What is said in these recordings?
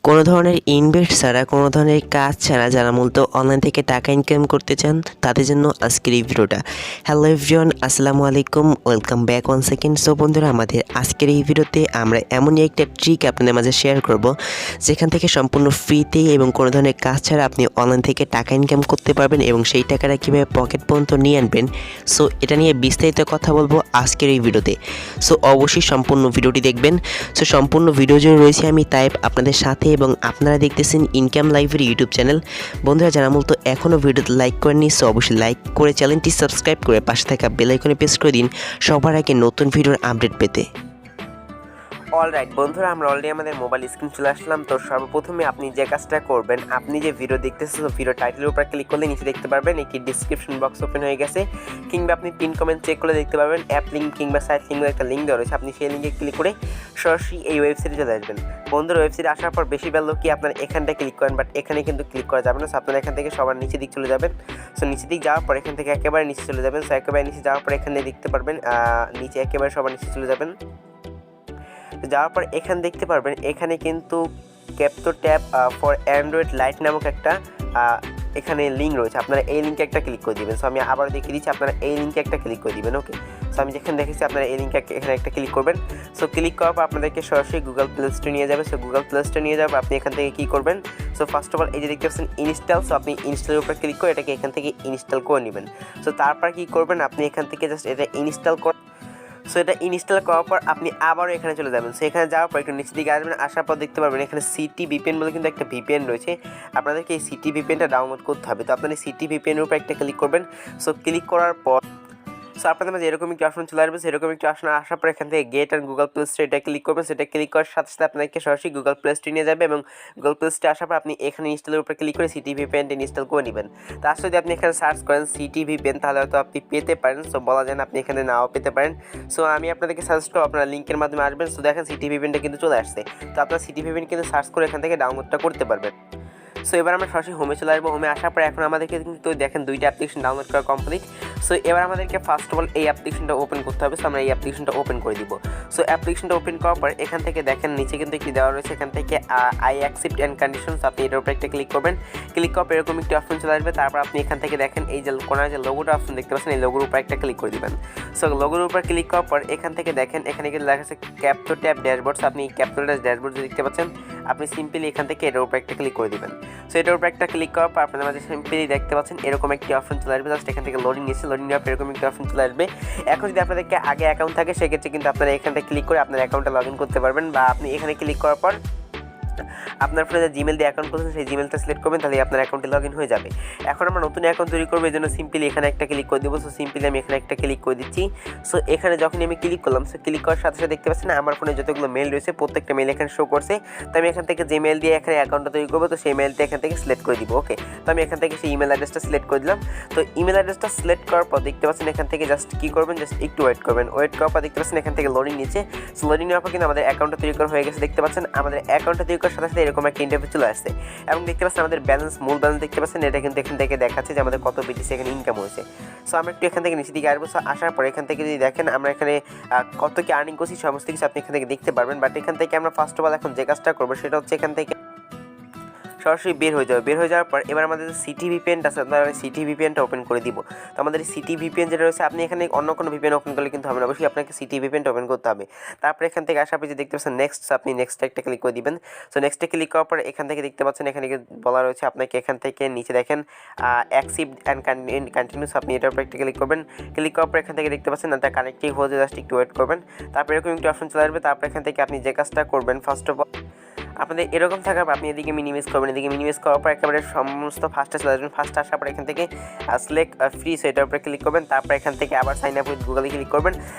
কোনো ধরনের ইনভেস্ট ছাড়া কোনো ধরনের কাজ ছাড়া যারা মূলত অনলাইন থেকে টাকা ইনকাম করতে চান তাদের জন্য আজকের এই ভিডিওটা। হ্যালো এভরিওয়ান, আসসালামু আলাইকুম, welcome back one second. So বন্ধুরা, আমাদের আজকের এই ভিডিওতে আমরা এমনই একটা ট্রিক আপনাদের মাঝে শেয়ার করব যেখান থেকে সম্পূর্ণ ফ্রিতে এবং কোনো ধরনের কাজ ছাড়া আপনি অনলাইন থেকে টাকা ইনকাম করতে পারবেন এবং সেই টাকাটা কীভাবে পকেট পর্যন্ত নিয়ে আনবেন। সো এটা নিয়ে বিস্তারিত কথা বলবো আজকের এই ভিডিওতে। সো অবশ্যই সম্পূর্ণ ভিডিওটি দেখবেন। সো সম্পূর্ণ ভিডিও জুড়ে রয়েছে আমি তাইব আপনাদের সাথে এবং আপনারা দেখতেছেন ইনকাম লাইভের ইউটিউব চ্যানেল। বন্ধুরা, যারা মূলত এখনও ভিডিওতে লাইক করেননি সো অবশ্যই লাইক করে চ্যানেলটি সাবস্ক্রাইব করে পাশে থাকা বেল আইকনে প্রেস করে দিন সবার আগে নতুন ভিডিওর আপডেট পেতে। অলরাইট বন্ধুরা, আমরা অলরেডি আমাদের মোবাইল স্ক্রিন চলে আসলাম। তো সর্বপ্রথমে আপনি যে কাজটা করবেন, আপনি যে ভিডিও দেখতেছেন ভিডিও টাইটেলের উপর ক্লিক করলে নিচে দেখতে পারবেন একটি ডিসক্রিপশন বক্স ওপেন হয়ে গেছে, কিংবা আপনি পিন কমেন্ট চেক করে দেখতে পারবেন অ্যাপ লিঙ্ক কিংবা সাইট লিঙ্কের একটা লিঙ্ক দেওয়া রয়েছে। আপনি সেই লিঙ্কে ক্লিক করে সরাসরি এই ওয়েবসাইটে চলে আসবেন। বন্ধুরা, ওয়েবসাইটে আসার পর বেশিরভাগ লোক কি আপনারা এখানটা ক্লিক করেন, বাট এখানে কিন্তু ক্লিক করা যাবে না। সো আপনারা এখান থেকে সবার নিচে দিক চলে যাবেন। সো নিচে দিক যাওয়ার পর এখান থেকে একেবারে নিচে চলে যাবেন। সো একেবারে নিচে যাওয়ার পর এখানে দেখতে পারবেন নিচে একেবারে সবার নিচে চলে যাবেন। যাওয়ার পর এখানে দেখতে পারবেন এখানে কিন্তু 𝐀𝐬𝐲𝐝 ফর অ্যান্ড্রয়েড লাইট নামক একটা এখানে লিঙ্ক রয়েছে। আপনারা এই লিঙ্কে একটা ক্লিক করে দিবেন। সো আমি আবার দেখিয়ে দিচ্ছি, আপনারা এই লিঙ্কে একটা ক্লিক করে দিবেন। ওকে, সো আমি যেখানে দেখেছি আপনারা এই লিঙ্কে এখানে একটা ক্লিক করবেন। সো ক্লিক করার পর আপনাদেরকে সরাসরি গুগল প্লে স্টোরে নিয়ে যাবে। সো গুগল প্লে স্টোরে নিয়ে যাবে, আপনি এখান থেকে কী করবেন, সো ফার্স্ট অফ অল এই যে দেখতে পাচ্ছেন ইনস্টল। সো আপনি ইনস্টলের উপর ক্লিক করে এটাকে এখান থেকে ইনস্টল করে নেবেন। সো তারপর কী করবেন, আপনি এখান থেকে জাস্ট এটা ইনস্টল করে সো এটা ইনস্টল করার পর আপনি আবারও এখানে চলে যাবেন। সো এখানে যাওয়ার পর একটু নিচের দিকে আসবেন। আসার পর দেখতে পারবেন এখানে সিটি ভিপিএন বলে কিন্তু একটা ভিপিএন রয়েছে। আপনাদেরকে এই সিটি ভিপিএনটা ডাউনলোড করতে হবে। তো আপনার এই সিটি ভিপিএনের উপর একটা ক্লিক করবেন। সো ক্লিক করার পর সো আপনাদের মাঝে এরকম একটি অপশন চলে আসবে। সেরকম একটি অপশন আসার পর এখান থেকে গেট অ্যান্ড গুগল প্লে স্টোরে এটা ক্লিক করবেন। সেটা ক্লিক করার সাথে সাথে আপনাদেরকে সরাসরি গুগল প্লে স্টোরে নিয়ে যাবে এবং গুগল প্লে স্টোরে আসার পর আপনি এখানে ইনস্টলের উপর ক্লিক করে সিটি ভিপিএনটা ইনস্টল করে নেবেন। তার যদি আপনি এখানে সার্চ করেন সিটি ভিপিএন, তাহলে হয়তো আপনি পেতে পারেন। সো বলা যায় না আপনি এখানে নাও পেতে পারেন। সো আমি আপনাদেরকে সাজেস্ট করব আপনারা লিঙ্কের মাধ্যমে আসবেন। সো দেখেন সিটি ভিপিএনটা কিন্তু চলে আসছে। তো আপনারা সিটি ভিপিএন কিন্তু সার্চ করে এখান থেকে ডাউনলোডটা করতে পারবেন। সো এবার আমরা সরাসরি হোমে চলে আসবো। হোমে আসার পর এখন আমাদেরকে কিন্তু দেখেন দুইটা অ্যাপ্লিকেশন ডাউনলোড করা কমপ্লিট। সো এবার আমাদেরকে ফার্স্ট অফ অল এই অ্যাপ্লিকেশনটা ওপেন করতে হবে। সো আমরা এই অ্যাপ্লিকেশনটা ওপেন করে দিব। সো অ্যাপ্লিকেশনটা ওপেন করার পর এখান থেকে দেখেন নিচে কিন্তু একটি দেওয়া রয়েছে, এখান থেকে আই অ্যাকসেপ্ট অ্যান্ড কন্ডিশনস। আপনি এটার উপরে একটা ক্লিক করবেন। ক্লিক করার পর এরকম একটি অপশন চলে আসবে। তারপর আপনি এখান থেকে দেখেন এই যে কোনার যে লোগোটা অপশন দেখতে পাচ্ছেন, এই লোগোর উপর একটা ক্লিক করে দিবেন। সো লোগোর উপর ক্লিক করার পর এখান থেকে দেখেন এখানে কিন্তু লেখা আছে 𝐀𝐬𝐲𝐝 ড্যাশবোর্ডস। আপনি 𝐀𝐬𝐲𝐝 ড্যাশবোর্ড যে দেখতে পাচ্ছেন, আপনি সিম্পলি এখান থেকে এটার উপর একটা ক্লিক করে দিবেন। সো এটার উপর একটা ক্লিক করার পর আপনাদের মাঝে সিম্পলি দেখতে পাচ্ছেন এরকম একটি অপশন চলে আসবে। জাস্ট এখান থেকে লোডিং নিচ্ছে, লোডিং নেওয়ার পর এরকম একটি অপশন চলে আসবে। এখন যদি আপনাদেরকে আগে অ্যাকাউন্ট থাকে সেক্ষেত্রে কিন্তু আপনারা এখানটা ক্লিক করে আপনার অ্যাকাউন্টে লগ ইন করতে পারবেন, বা আপনি এখানে ক্লিক করার পর আপনার ফোনে যে জিমেল দিয়ে অ্যাকাউন্ট করছেন সেই জিমেলটা সিলেক্ট করবেন, তাহলে আপনার অ্যাকাউন্টে লগ ইন হয়ে যাবে। এখন আমরা নতুন অ্যাকাউন্ট তৈরি করবো, এই জন্য সিম্পলি এখানে একটা ক্লিক করে দেবো। সো সিম্পলি আমি এখানে একটা ক্লিক করে দিচ্ছি। সো এখানে যখনই আমি ক্লিক করলাম, সো ক্লিক করার সাথে সাথে দেখতে পাচ্ছেন না আমার ফোনে যতগুলো মেল রয়েছে প্রত্যেকটা মেল এখানে শো করছে। তো আমি এখান থেকে যে মেল দিয়ে এখানে অ্যাকাউন্টটা তৈরি করবো, তো সেই মেলটা এখান থেকে সিলেক্ট করে দিব। ওকে, তো আমি এখান থেকে সেই ইমেল অ্যাড্রেসটা সিলেক্ট করে দিলাম। তো ইমেল অ্যাড্রেসটা সিলেক্ট করার পর দেখতে পাচ্ছেন এখান থেকে জাস্ট কী করবেন, জাস্ট একটু ওয়েট করবেন। ওয়েট করার পর দেখতে পাচ্ছেন এখান থেকে লোডিং নিচ্ছে। সো লোডিং নেওয়ার পর কিন্তু আমাদের অ্যাকাউন্টটা তৈরি করা হয়ে গেছে। দেখতে পাচ্ছেন আমাদের অ্যাকাউন্টটা তৈরি করার সাথে সাথে এরকম একটা ইন্টারভিউ চলে আসছে এবং দেখতে পাচ্ছেন আমাদের ব্যালেন্স, মূল ব্যালেন্স দেখতে পাচ্ছেন, এটা কিন্তু এখান থেকে দেখাচ্ছে যে আমাদের কত বিটিসি এখানে ইনকাম হয়েছে। সো আমরা একটু এখান থেকে নিচের দিকে আসবো। সো আসার পর এখান থেকে যদি দেখেন আমরা এখানে কত কি আর্নিং করছি সমস্ত কিছু আপনি এখান থেকে দেখতে পারবেন। বাট এখান থেকে আমরা ফার্স্ট অফ অল এখন যে কাজটা করবো সেটা হচ্ছে এখান থেকে সরাসরি বের হয়ে যাবে। বের হয়ে যাওয়ার পর এবার আমাদের সিটি ভিপিএনটা আছে, আমরা সিটি ভিপিএনটা ওপেন করে দিব। তো আমাদের সিটি ভিপিএন যেটা রয়েছে, আপনি এখানে অন্য কোনো ভিপিএন ওপেন করলে কিন্তু হবে না, অবশ্যই আপনাকে সিটি ভিপিএনটা ওপেন করতে হবে। তারপরে এখান থেকে আসার পর যে দেখতে পাচ্ছেন নেক্সট, আপনি নেক্সট একটা ক্লিক করে দিবেন। সো নেক্সটে ক্লিক করার পর এখান থেকে দেখতে পাচ্ছেন এখানে বলা রয়েছে আপনাকে এখান থেকে নিচে দেখেন অ্যাকসেপ্ট অ্যান্ড কন্টিনিউস। আপনি এটার উপর একটা ক্লিক করবেন। ক্লিক করার পর এখান থেকে দেখতে পাচ্ছেন এটা কানেক্টিভ হয়ে জাস্ট একটু ওয়েট করবেন। তারপর এরকম একটি অপশন চলে আসবে। তারপর এখান থেকে আপনি যে কাজটা করবেন ফার্স্ট অফ অল আপনাদের এরকম থাকার পর আপনি এদিকে মিনিমাইজ করবেন। এদিকে মিনিমাইজ করার পর একেবারে সমস্ত ফার্স্টে চলে আসবেন। ফার্স্টে আসার পর এখান থেকে সিলেক্ট ফ্রি, সো এটার উপরে ক্লিক করবেন। তারপর এখান থেকে আবার সাইন আপ উইথ গুগলে ক্লিক করবেন।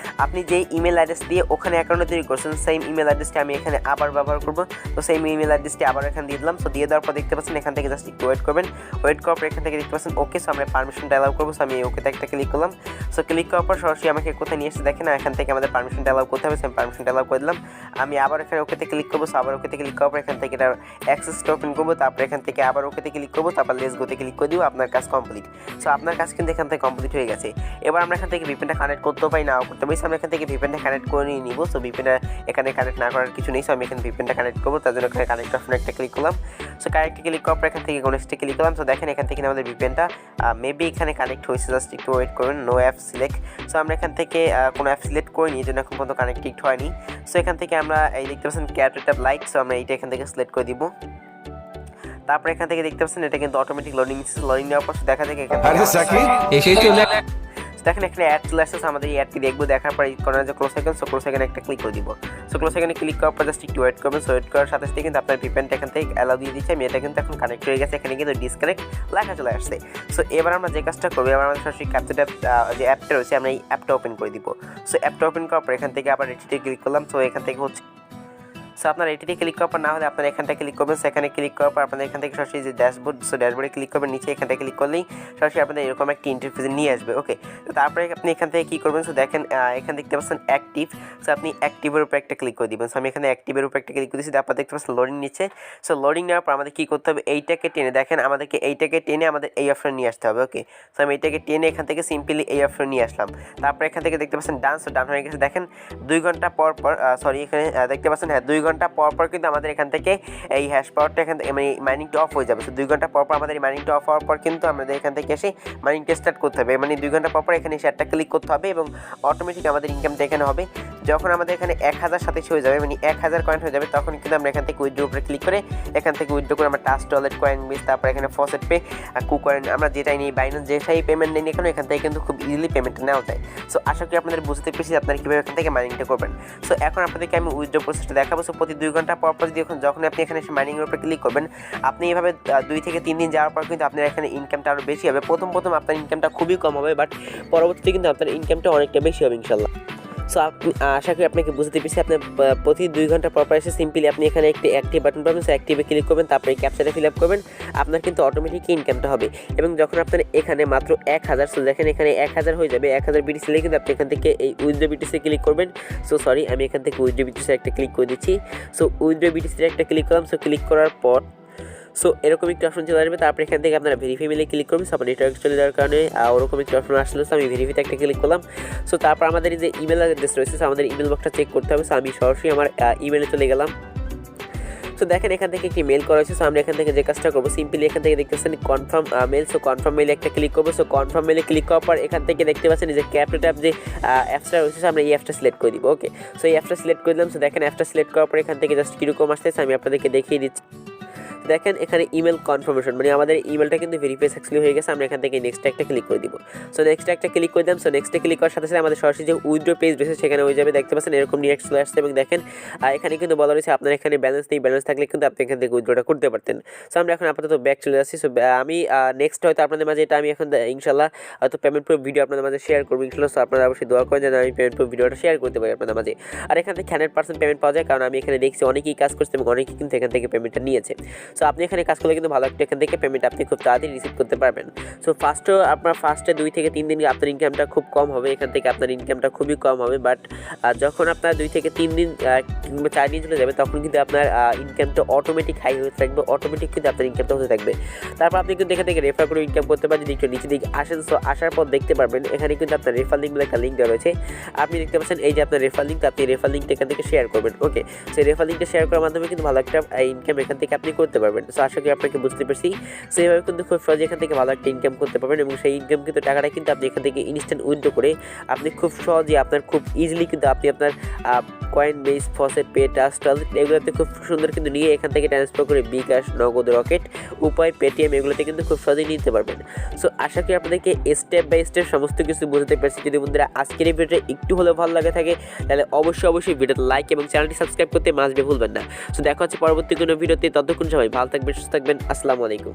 আপনি যে ইমেল অ্যাড্রেস দিয়ে ওখানে অ্যাকাউন্ট তৈরি করছেন সেম ইমেল অ্যাড্রেসটি আমি এখানে আবার ব্যবহার করবো। তো সেই ইমেল অ্যাড্রেসটি আবার এখানে দিয়ে দিলাম। সো দিয়ে দেওয়ার পর দেখতে পাচ্ছেন এখান থেকে জাস্ট একটু ওয়েট করবেন। ওয়েট করার পর এখান থেকে দেখতে পাচ্ছেন ওকে। সো আমরা পারমিশনটা অ্যালাউ করবো। সো আমি ওকেতে একটা ক্লিক করলাম। সো ক্লিক করার পর সরাসরি আমাকে কোথায় নিয়ে এসে দেখেন এখান থেকে আমাদের পারমিশনটা অ্যালাউ করতে হবে। সো আমি পারমিশনটা অ্যালাউ করে দিলাম। আমি আবার এখানে ওকেতে ক্লিক করবো। সো আবার ওকেতে ক্লিক করার করার পর এখান থেকে এটা অ্যাক্সেসটা ওপেন করবো, তারপর এখান থেকে আবার ওকেতে ক্লিক করবো, তারপর লেটস গোতে ক্লিক করে দিব, আপনার কাজ কমপ্লিট। সো আপনার কাজ কিন্তু এখান থেকে কমপ্লিট হয়ে গেছে। এবার আমরা এখান থেকে ভিপিএনটা কানেক্ট করতেও পারি, নাও করতে পারি। আমরা এখান থেকে ভিপিএনটা কানেক্ট করে নিয়ে নিব। সো ভিপিএনটা এখানে কানেক্ট না করার কিছু নেই। সো আমি এখানে ভিপিএনটা কানেক্ট করবো, তার জন্য এখানে কানেক্ট অপশনে একটা ক্লিক করলাম। সো কানেক্টে ক্লিক করার পর এখান থেকে নেক্সটে ক্লিক করলাম। সো দেখেন এখান থেকে আমাদের ভিপিএনটা মেবি এখানে কানেক্ট হয়েছে, জাস্ট একটু ওয়েট করবেন। No app select. সো আমরা এখান থেকে কোনো অ্যাপ সিলেক্ট করিনি, এই জন্য এখন পর্যন্ত কানেক্ট হয়নি। সো এখান থেকে আমরা এই দেখতে পাচ্ছেন ক্যারেক্টার লাইট, সো আমরা এইটা এখান থেকে সিলেক্ট করে দিব। তারপর এখান থেকে দেখতে পাচ্ছেন এটা কিন্তু অটোমেটিক লোডিং নেওয়ার পর দেখা যায় এখান থেকে দেখেন এখানে অ্যাড চলে আসছে। আমাদের এই অ্যাডটি দেখবো, দেখার পর কর্নার যে ক্লোজ আইকন, সো ক্লোজ আইকনে একটা ক্লিক করে দিব। সো ক্লোজ আইকনে ক্লিক করার পর জাস্ট একটু ওয়েট করবেন। সো ওয়েট করার সাথে সাথে কিন্তু আপনার ভিপিএনটা এখান থেকে অ্যালাউ দিয়ে দিচ্ছে। আমি এটা কিন্তু এখন কানেক্ট হয়ে গেছে, এখানে কিন্তু ডিসকানেক্ট লেখা চলে আসছে। সো এবার আমরা যে কাজটা করবো, এবার আমাদের সরাসরি ক্যাপচার যে অ্যাপটা রয়েছে আমরা এই অ্যাপটা ওপেন করে দিব। সো অ্যাপটা ওপেন করার পর এখান থেকে আবার এটিতে ক্লিক করলাম। সো এখান থেকে হচ্ছে সো আপনার এটিতে ক্লিক করার পর না হলে আপনার এখানটা ক্লিক করবেন। সেখানে ক্লিক করার পর আপনাদের এখান থেকে সরাসরি যে ড্যাশবোর্ড, সো ড্যাশবোর্ডে ক্লিক করবেন, নিচে এখানটা ক্লিক করলেই সরাসরি আপনাদের এরকম একটা ইন্টারফেস নিয়ে আসবে। ওকে, তো তারপরে আপনি এখান থেকে কী করবেন, সো দেখেন এখানে দেখতে পাচ্ছেন অ্যাক্টিভ। সো আপনি অ্যাক্টিভের উপর একটা ক্লিক করে দিবেন। সো আমি এখানে অ্যাক্টিভের উপর একটা ক্লিক করে দিচ্ছি, তারপর দেখতে পাচ্ছেন লোডিং নিচ্ছে। সো লোডিং নেওয়ার পর আমাদের কী করতে হবে, এইটাকে টেনে দেখেন আমাদেরকে এইটাকে টেনে আমাদের এই অপশন নিয়ে আসতে হবে। ওকে, সো আমি এইটাকে টেনে এখান থেকে সিম্পলি এই অপশন নিয়ে আসলাম। তারপর এখান থেকে দেখতে পাচ্ছেন ডান, সো ডান হয়ে গেছে। দেখেন 2 ঘন্টা পর পর সরি এখানে দেখতে পাচ্ছেন 2 ঘন্টা পর পর কিন্তু আমাদের এখান থেকে এই হ্যাশ পাওয়ারটা এখান থেকে মানে মাইনিংটা অফ হয়ে যাবে। সো 2 ঘন্টা পর পর আমাদের এই মাইনিংটা অফ হওয়ার পর কিন্তু আমাদের এখান থেকে এসে মাইনিংটা স্টার্ট করতে হবে। মানে 2 ঘন্টা পর পর এখানে এসে একটা ক্লিক করতে হবে এবং অটোমেটিক আমাদের ইনকামটা এখানে হবে। যখন আমাদের এখানে 1027 হয়ে যাবে, মানে 1000 কয়েন হয়ে যাবে, তখন কিন্তু আমরা এখান থেকে উইথড্র উপরে ক্লিক করে এখান থেকে উইথড্র করে আমরা টাস্ক ওয়ালেট কয়েন বেস, তারপর এখানে ফসেট পে কুকয়েন আমরা যেটাই নিই, বাইন্যান্স যেটাই পেমেন্ট নেই এখান থেকে কিন্তু খুব ইজিলি পেমেন্টটা নেওয়া যায়। সো আশা করি আপনাদের বুঝতে পেরেছি আপনারা কীভাবে এখান থেকে মাইনিংটা করবেন। সো এখন আপনাদেরকে আমি উইথড্র প্রসেসটা দেখাবো। সো প্রতি 2 ঘন্টা পর পর যখন আপনি এখানে এসে মাইনিংয়ের উপরে ক্লিক করবেন, আপনি এভাবে 2 থেকে 3 দিন যাওয়ার পর কিন্তু আপনার এখানে ইনকামটা আরও বেশি হবে। প্রথম আপনার ইনকামটা খুবই কম হবে, বাট পরবর্তীতে কিন্তু আপনার ইনকামটা অনেকটা বেশি হবে ইনশাল্লাহ। সো আশা করি আপনাকে বুঝতে পেরেছি। আপনার প্রতি 2 ঘন্টা পর পর এসে সিম্পলি আপনি এখানে একটি অ্যাক্টিভ বাটন পাবেন। সো অ্যাক্টিভে ক্লিক করবেন, তারপরে ক্যাপচাটা ফিল আপ করবেন, আপনার কিন্তু অটোমেটিক ইনকামটা হবে। এবং যখন আপনার এখানে মাত্র 1000, সো দেখেন এখানে 1000 হয়ে যাবে, 1000 বিটিসি হলে কিন্তু আপনি এখান থেকে এই উইথড্র বিটিসি ক্লিক করবেন। সো সরি আমি এখান থেকে উইথড্র বিটিসি একটা ক্লিক করে দিচ্ছি। সো উইথড্র বিটিসির একটা ক্লিক করলাম। সো ক্লিক করার পর সো এরকম একটি অপশন চলে আসবে। তারপরে এখান থেকে আপনারা ভেরিফাই মেলে ক্লিক করবেন। সো আপনার নেটওয়ার্ক চলে যাওয়ার কারণে ওরকম একটি অপশন আসলো। সো আমি ভেরিফাইতে একটা ক্লিক করলাম। সো তারপর আমাদের এই যে ইমেল অ্যাড্রেস রয়েছে, সো আমাদের ইমেল বক্সটা চেক করতে হবে। সো আমি সরাসরি আমার ইমেলে চলে গেলাম। সো দেখেন এখান থেকে একটি মেল করা হয়েছে। সো আমরা এখান থেকে যে কাজটা করবো, সিম্পলি এখান থেকে দেখতে পাচ্ছেন কনফার্ম মেল। সো কনফার্ম মেলে একটা ক্লিক করবো। সো কনফার্ম মেলে ক্লিক করার পর এখান থেকে দেখতে পাচ্ছেন যে ক্যাপচার যে অ্যাপসটা রয়েছে, আমরা এই অ্যাপসটা সিলেক্ট করে দিব। ওকে, সো এই অ্যাপসটা সিলেক্ট করে দিলাম। সো দেখেন অ্যাপসটা সিলেক্ট করার পর এখান থেকে জাস্ট কীরকম আসতেছে আমি আপনাদেরকে দেখিয়ে দিচ্ছি। দেখেন এখানে ইমেল কনফার্মেশন, মানে আমাদের ইমেলটা কিন্তু ভেরিফাই সাকসেসফুলি হয়ে গেছে। আমরা এখান থেকে নেক্সট একটা ক্লিক করে দিব। সো নেক্সট একটা ক্লিক করে দিলাম। সো নেক্সটে ক্লিক করার সাথে সাথে আমাদের সরাসরি যে উইথড্র পেজ রয়েছে সেখানে হয়ে যাবে। দেখতে পাচ্ছেন এরকম নিয়ে চলে আসছে। এবং দেখেন এখানে কিন্তু বলা রয়েছে আপনার এখানে ব্যালেন্স নেই, ব্যালেন্স থাকলে কিন্তু আপনি এখান থেকে উইথড্রটা করতে পারতেন। সো আমরা এখন আপাতত ব্যাক চলে যাচ্ছি। সো আমি নেক্সট হয়তো আপনাদের মাঝে এটা আমি এখন ইনশাল্লাহ হয়তো পেমেন্ট প্রুফ ভিডিও আপনাদের মাঝে শেয়ার করবো ইনশাল্লাহ। সো আপনারা অবশ্যই দোয়া করেন যেন আমি পেমেন্ট প্রুফ ভিডিওটা শেয়ার করতে পারি আপনাদের মাঝে। আর এখান থেকে 100% পেমেন্ট পাওয়া যায়, কারণ আমি এখানে দেখছি অনেকেই কাজ করছে এবং অনেকেই কিন্তু এখান থেকে পেমেন্টটা নিয়েছে। সো আপনি এখানে কাজ করলে কিন্তু ভালো একটা এখান থেকে পেমেন্ট আপনি খুব তাড়াতাড়ি রিসিভ করতে পারবেন। সো আপনার ফার্স্টে 2 থেকে 3 দিন আপনার ইনকামটা খুব কম হবে, এখান থেকে আপনার ইনকামটা খুবই কম হবে। বাট যখন আপনার 2 থেকে 3 দিন কিংবা 4 দিন চলে যাবে, তখন কিন্তু আপনার ইনকামটা অটোমেটিক হাই হয়ে থাকবে, অটোমেটিক কিন্তু আপনার ইনকামটা হতে থাকবে। তারপর আপনি কিন্তু এখান থেকে রেফার করে ইনকাম করতে পারেন। যদি একটু নিচে দিকে আসেন, সো আসার পর দেখতে পারবেন এখানে কিন্তু আপনার রেফার লিঙ্ক বলে একটা লিঙ্ক দেওয়া রয়েছে। আপনি দেখতে পাচ্ছেন এই যে আপনার রেফার লিঙ্ক, আপনি রেফার লিঙ্কটা এখান থেকে শেয়ার করবেন। ওকে, সেই রেফার লিঙ্কটা শেয়ার করার মাধ্যমে কিন্তু ভালো একটা ইনকাম এখান থেকে আপনি করতে পারবেন। সো আশা করি আপনাকে বুঝতে পারছি। সেইভাবে কিন্তু খুব সহজে এখান থেকে ভালো একটা ইনকাম করতে পারবেন এবং সেই ইনকাম কিন্তু টাকাটা কিন্তু আপনি এখান থেকে ইনস্ট্যান্ট উইথড্র করে আপনি খুব সহজে আপনার খুব ইজিলি কিন্তু আপনি আপনার coin base, faucet pay, task wallet এগুলোতে খুব সুন্দর কিন্তু নিয়ে এখান থেকে ট্রান্সফার করে বিকাশ, নগদ, রকেট, উপায়, পেটিএম এগুলোতে কিন্তু খুব সহজেই নিতে পারবেন। সো আশা করি আপনাদেরকে স্টেপ বাই স্টেপ সমস্ত কিছু বুঝতে পারছি। যদি বন্ধুরা আজকের এই ভিডিওটা একটু হলেও ভালো লাগে থাকে, তাহলে অবশ্যই ভিডিওতে লাইক এবং চ্যানেলটি সাবস্ক্রাইব করতে মাস্ট ভুলবেন না। সো দেখা হচ্ছে পরবর্তী কোনো ভিডিওতে। ততক্ষণ সবাই ভালো থাকবেন, সুস্থ থাকবেন। আসসালামু আলাইকুম।